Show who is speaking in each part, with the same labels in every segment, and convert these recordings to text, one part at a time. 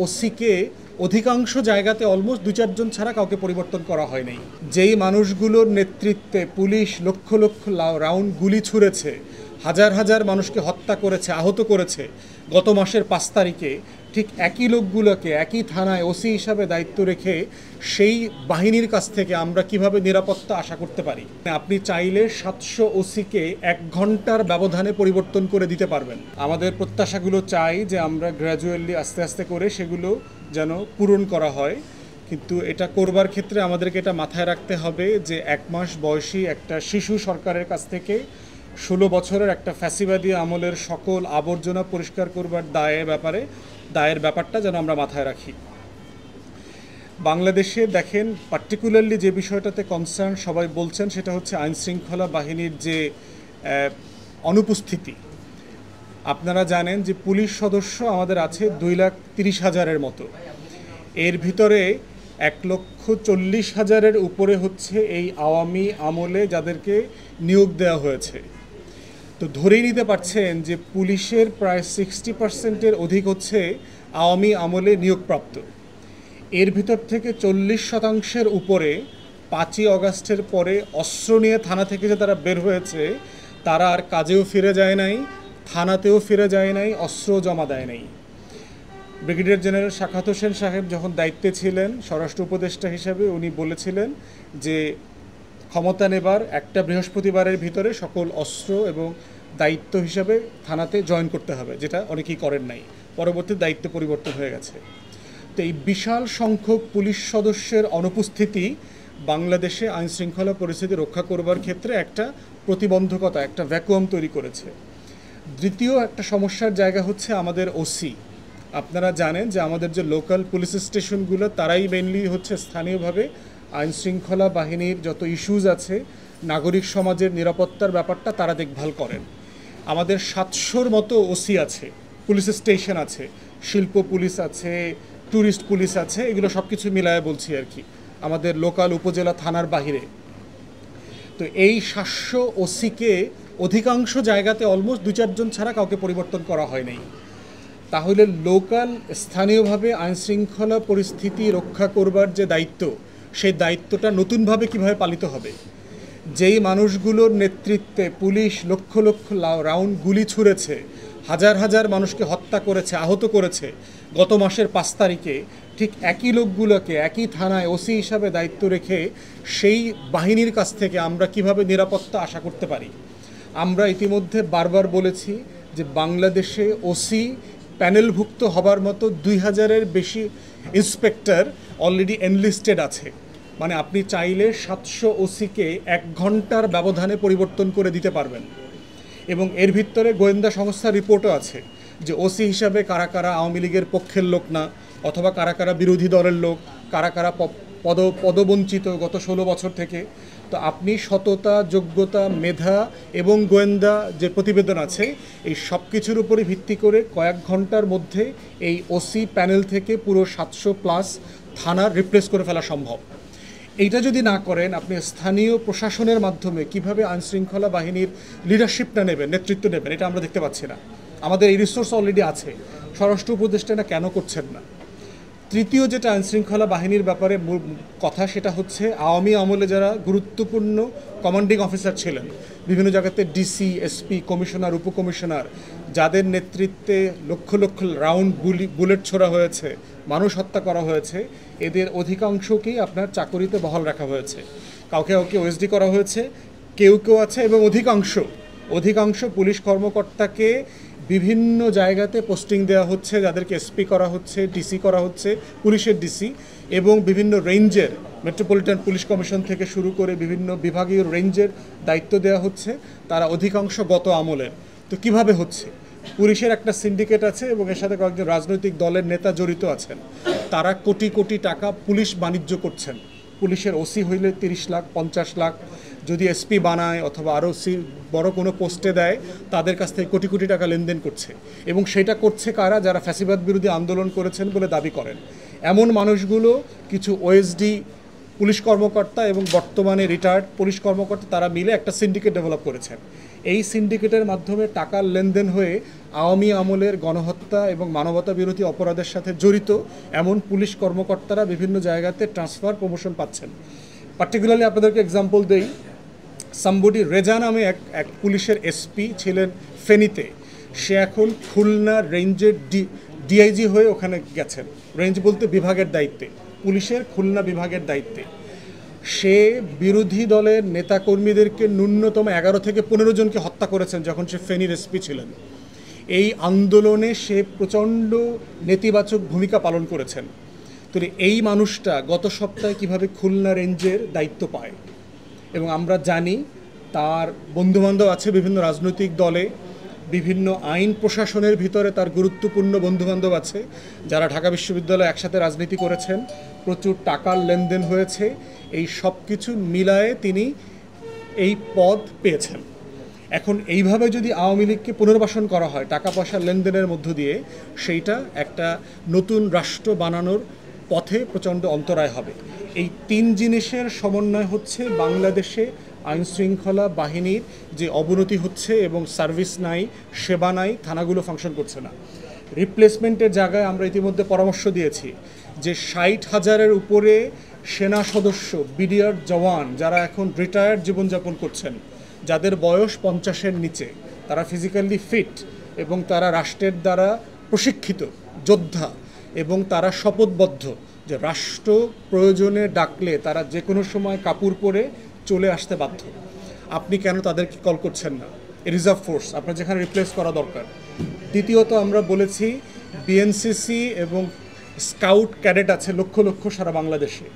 Speaker 1: ওসিকে অধিকাংশ জায়গাতে অলমোস্ট ২-৪ জন ছাড়া কাউকে পরিবর্তন করা হয় নাই। যেই মানুষগুলোর নেতৃত্বে পুলিশ লক্ষ লক্ষ রাউন্ড গুলি ছুঁড়েছে, হাজার হাজার মানুষকে হত্যা করেছে, আহত করেছে গত মাসের ৫ তারিখে, ঠিক একই লোকগুলোকে একই থানায় ওসি হিসাবে দায়িত্ব রেখে সেই বাহিনীর কাছ থেকে আমরা কিভাবে নিরাপত্তা আশা করতে পারি? আপনি চাইলে ৭০০ ওসিকে ১ ঘন্টার ব্যবধানে পরিবর্তন করে দিতে পারবেন। আমাদের প্রত্যাশাগুলো চাই যে আমরা গ্র্যাজুয়ালি আস্তে আস্তে করে সেগুলো যেন পূরণ করা হয়, কিন্তু এটা করবার ক্ষেত্রে আমাদেরকে এটা মাথায় রাখতে হবে যে ১ মাস বয়সী একটা শিশু সরকারের কাছ থেকে ১৬ বছরের একটা ফ্যাসিবাদী আমলের সকল আবর্জনা পরিষ্কার করবার দায়ের ব্যাপারটা যেন আমরা মাথায় রাখি। বাংলাদেশে দেখেন পার্টিকুলারলি যে বিষয়টাতে কনসার্ন সবাই বলছেন সেটা হচ্ছে আইনশৃঙ্খলা বাহিনীর যে অনুপস্থিতি। আপনারা জানেন যে পুলিশ সদস্য আমাদের আছে ২,৩০,০০০-এর মতো, এর ভিতরে ১,৪০,০০০-এর উপরে হচ্ছে এই আওয়ামী আমলে যাদেরকে নিয়োগ দেওয়া হয়েছে। তো ধরেই নিতে পারছেন যে পুলিশের প্রায় 60%-এর অধিক হচ্ছে আওয়ামী আমলে নিয়োগপ্রাপ্ত। এর ভিতর থেকে 40% উপরে ৫ই অগাস্টের পরে অস্ত্র নিয়ে থানা থেকে যে তারা বের হয়েছে, তারা আর কাজেও ফিরে যায় নাই, থানাতেও ফিরে যায় নাই, অস্ত্র জমা দেয় নাই। ব্রিগেডিয়ার জেনারেল শাখাত হোসেন সাহেব যখন দায়িত্বে ছিলেন স্বরাষ্ট্র উপদেষ্টা হিসেবে, উনি বলেছিলেন যে ক্ষমতা নেবার একটা বৃহস্পতিবারের ভিতরে সকল অস্ত্র এবং দায়িত্ব হিসাবে থানাতে জয়েন করতে হবে, যেটা অনেকেই করেন নাই, পরবর্তী দায়িত্ব পরিবর্তন হয়ে গেছে। তো এই বিশাল সংখ্যক পুলিশ সদস্যের অনুপস্থিতি বাংলাদেশে আইনশৃঙ্খলা পরিস্থিতি রক্ষা করবার ক্ষেত্রে একটা প্রতিবন্ধকতা, একটা ভ্যাকুয়াম তৈরি করেছে। দ্বিতীয় একটা সমস্যার জায়গা হচ্ছে আমাদের ওসি। আপনারা জানেন যে আমাদের যে লোকাল পুলিশ স্টেশনগুলো, তারাই মেইনলি হচ্ছে স্থানীয়ভাবে আইনশৃঙ্খলা বাহিনীর যত ইস্যুজ আছে, নাগরিক সমাজের নিরাপত্তার ব্যাপারটা তারা দেখভাল করেন। আমাদের ৭০০-র মতো ওসি আছে, পুলিশ স্টেশন আছে, শিল্প পুলিশ আছে, ট্যুরিস্ট পুলিশ আছে, এগুলো সব কিছু মিলায় বলছি আর কি, আমাদের লোকাল উপজেলা থানার বাহিরে। তো এই ৭০০ ওসিকে অধিকাংশ জায়গাতে অলমোস্ট ২-৪ জন ছাড়া কাউকে পরিবর্তন করা হয় নাই। তাহলে লোকাল স্থানীয়ভাবে আইনশৃঙ্খলা পরিস্থিতি রক্ষা করবার যে দায়িত্ব, সেই দায়িত্বটা নতুনভাবে কিভাবে পালিত হবে? যেই মানুষগুলোর নেতৃত্বে পুলিশ লক্ষ লক্ষ রাউন্ড গুলি ছুঁড়েছে, হাজার হাজার মানুষকে হত্যা করেছে, আহত করেছে গত মাসের ৫ তারিখে, ঠিক একই লোকগুলোকে একই থানায় ওসি হিসাবে দায়িত্ব রেখে সেই বাহিনীর কাছ থেকে আমরা কিভাবে নিরাপত্তা আশা করতে পারি? আমরা ইতিমধ্যে বারবার বলেছি যে বাংলাদেশে ওসি প্যানেলভুক্ত হবার মতো ২,০০০-এর বেশি ইন্সপেক্টর অলরেডি এনলিস্টেড আছে। মানে আপনি চাইলে ৭০০ ওসিকে ১ ঘন্টার ব্যবধানে পরিবর্তন করে দিতে পারবেন। এবং এর ভিতরে গোয়েন্দা সংস্থার রিপোর্টও আছে যে ওসি হিসাবে কারা কারা আওয়ামী লীগের পক্ষের লোক না, অথবা কারা কারা বিরোধী দলের লোক, কারা কারা পদবঞ্চিত গত ১৬ বছর থেকে। তো আপনি সততা, যোগ্যতা, মেধা এবং গোয়েন্দা যে প্রতিবেদন আছে, এই সব কিছুর উপরে ভিত্তি করে কয়েক ঘন্টার মধ্যে এই ওসি প্যানেল থেকে পুরো ৭০০+ থানা রিপ্লেস করে ফেলা সম্ভব। এইটা যদি না করেন, আপনি স্থানীয় প্রশাসনের মাধ্যমে কিভাবে আইনশৃঙ্খলা বাহিনীর লিডারশিপটা নেবেন, নেতৃত্ব নেবেন, এটা আমরা দেখতে পাচ্ছি না। আমাদের এই রিসোর্স অলরেডি আছে, স্বরাষ্ট্র উপদেষ্টা না কেন করছেন না? তৃতীয় যেটা আইনশৃঙ্খলা বাহিনীর ব্যাপারে কথা, সেটা হচ্ছে আওয়ামী আমলে যারা গুরুত্বপূর্ণ কমান্ডিং অফিসার ছিলেন, বিভিন্ন জায়গাতে ডিসি, এসপি, কমিশনার, উপকমিশনার, যাদের নেতৃত্বে লক্ষ লক্ষ রাউন্ড বুলেট ছোড়া হয়েছে, মানুষ হত্যা করা হয়েছে, এদের অধিকাংশকেই আপনার চাকরিতে বহাল রাখা হয়েছে। কাউকে কাউকে ওএসডি করা হয়েছে, কেউ কেউ আছে, এবং অধিকাংশ পুলিশ কর্মকর্তাকে বিভিন্ন জায়গাতে পোস্টিং দেওয়া হচ্ছে, যাদেরকে এসপি করা হচ্ছে, ডিসি করা হচ্ছে, পুলিশের ডিসি, এবং বিভিন্ন রেঞ্জের, মেট্রোপলিটন পুলিশ কমিশন থেকে শুরু করে বিভিন্ন বিভাগীয় রেঞ্জের দায়িত্ব দেওয়া হচ্ছে। তারা অধিকাংশ গত আমলের। তো কিভাবে হচ্ছে? পুলিশের একটা সিন্ডিকেট আছে এবং এর সাথে কয়েকজন রাজনৈতিক দলের নেতা জড়িত আছেন। তারা কোটি কোটি টাকা পুলিশ বাণিজ্য করছেন। পুলিশের ওসি হইলে 30 লাখ, 50 লাখ, যদি এসপি বানায় অথবা আরও বড় কোনো পোস্টে দেয়, তাদের কাছ থেকে কোটি কোটি টাকা লেনদেন করছে। এবং সেটা করছে কারা? যারা ফ্যাসিবাদ বিরোধী আন্দোলন করেছেন বলে দাবি করেন। এমন মানুষগুলো কিছু ওএসডি পুলিশ কর্মকর্তা এবং বর্তমানে রিটায়ার্ড পুলিশ কর্মকর্তা, তারা মিলে একটা সিন্ডিকেট ডেভেলপ করেছেন। এই সিন্ডিকেটের মাধ্যমে টাকার লেনদেন হয়ে আওয়ামী আমলের গণহত্যা এবং মানবতা বিরোধী অপরাধের সাথে জড়িত এমন পুলিশ কর্মকর্তারা বিভিন্ন জায়গাতে ট্রান্সফার প্রমোশন পাচ্ছেন। পার্টিকুলারলি আপনাদেরকে এক্সাম্পল দেই, সাম্বডি রেজা নামে এক পুলিশের এসপি ছিলেন ফেনীতে, সে এখন খুলনা রেঞ্জের ডিআইজি হয়ে ওখানে গেছেন। রেঞ্জ বলতে বিভাগের দায়িত্বে, পুলিশের খুলনা বিভাগের দায়িত্বে। সে বিরোধী দলের নেতাকর্মীদেরকে ন্যূনতম 11 থেকে 15 জনকে হত্যা করেছেন যখন সে ফেনীর এসপি ছিলেন। এই আন্দোলনে সে প্রচণ্ড নেতিবাচক ভূমিকা পালন করেছেন। তো এই মানুষটা গত সপ্তাহে কিভাবে খুলনা রেঞ্জের দায়িত্ব পায়, এবং আমরা জানি তার বন্ধুবান্ধব আছে বিভিন্ন রাজনৈতিক দলে, বিভিন্ন আইন প্রশাসনের ভিতরে তার গুরুত্বপূর্ণ বন্ধুবান্ধব আছে যারা ঢাকা বিশ্ববিদ্যালয়ে একসাথে রাজনীতি করেছেন, প্রচুর টাকার লেনদেন হয়েছে। এই সব কিছু মিলায়ে তিনি এই পদ পেয়েছেন। এখন এইভাবে যদি আওয়ামী লীগকে পুনর্বাসন করা হয় টাকা পয়সার লেনদেনের মধ্য দিয়ে, সেইটা একটা নতুন রাষ্ট্র বানানোর পথে প্রচণ্ড অন্তরায় হবে। এই তিন জিনিসের সমন্বয় হচ্ছে বাংলাদেশে আইনশৃঙ্খলা বাহিনীর যে অবনতি হচ্ছে এবং সার্ভিস নাই, সেবা নাই, থানাগুলো ফাংশন করছে না। রিপ্লেসমেন্টের জায়গায় আমরা ইতিমধ্যে পরামর্শ দিয়েছি যে 60,000-এর উপরে সেনা সদস্য, বিডিআর জওয়ান যারা এখন রিটায়ার্ড জীবনযাপন করছেন, যাদের বয়স 50-এর নিচে, তারা ফিজিক্যালি ফিট এবং তারা রাষ্ট্রের দ্বারা প্রশিক্ষিত যোদ্ধা এবং তারা শপথবদ্ধ যে রাষ্ট্র প্রয়োজনে ডাকলে তারা যে কোনো সময় কাপড় পরে চলে আসতে বাধ্য। আপনি কেন তাদেরকে কল করছেন না? রিজার্ভ ফোর্স আপনার যেখানে রিপ্লেস করা দরকার। দ্বিতীয়ত আমরা বলেছি বিএনসিসি এবং স্কাউট ক্যাডেট আছে লক্ষ লক্ষ সারা বাংলাদেশে,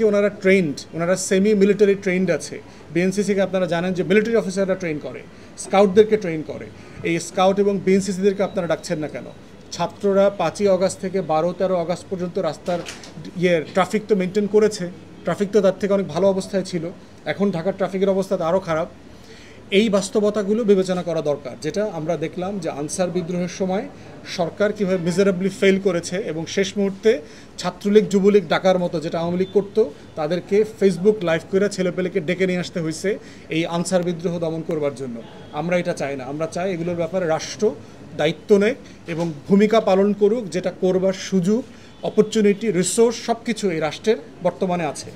Speaker 1: ওনারা ট্রেন্ড, ওনারা সেমি মিলিটারি ট্রেন্ড আছে। বিএনসিসিকে আপনারা জানেন যে মিলিটারি অফিসাররা ট্রেন করে, স্কাউটদেরকে ট্রেন করে। এই স্কাউট এবং বিএনসিসিদেরকে আপনারা ডাকছেন না কেন? ছাত্ররা 5ই আগস্ট থেকে 12-13 আগস্ট পর্যন্ত রাস্তার ট্রাফিক তো মেনটেন করেছে, ট্রাফিক তো তার থেকে অনেক ভালো অবস্থায় ছিল, এখন ঢাকার ট্রাফিকের অবস্থা তো আরও খারাপ। এই বাস্তবতাগুলো বিবেচনা করা দরকার, যেটা আমরা দেখলাম যে আনসার বিদ্রোহের সময় সরকার কীভাবে মিজারেবলি ফেল করেছে এবং শেষ মুহূর্তে ছাত্রলীগ যুবলীগ ডাকার মতো যেটা আওয়ামী লীগ করতো, তাদেরকে ফেসবুক লাইভ করে ছেলেপেলেকে ডেকে নিয়ে আসতে হয়েছে এই আনসার বিদ্রোহ দমন করবার জন্য। আমরা এটা চাই না, আমরা চাই এগুলোর ব্যাপারে রাষ্ট্র দায়িত্ব নেয় এবং ভূমিকা পালন করুক, যেটা করবার সুযোগ, অপরচুনিটি, রিসোর্স সব কিছু এই রাষ্ট্রের বর্তমানে আছে।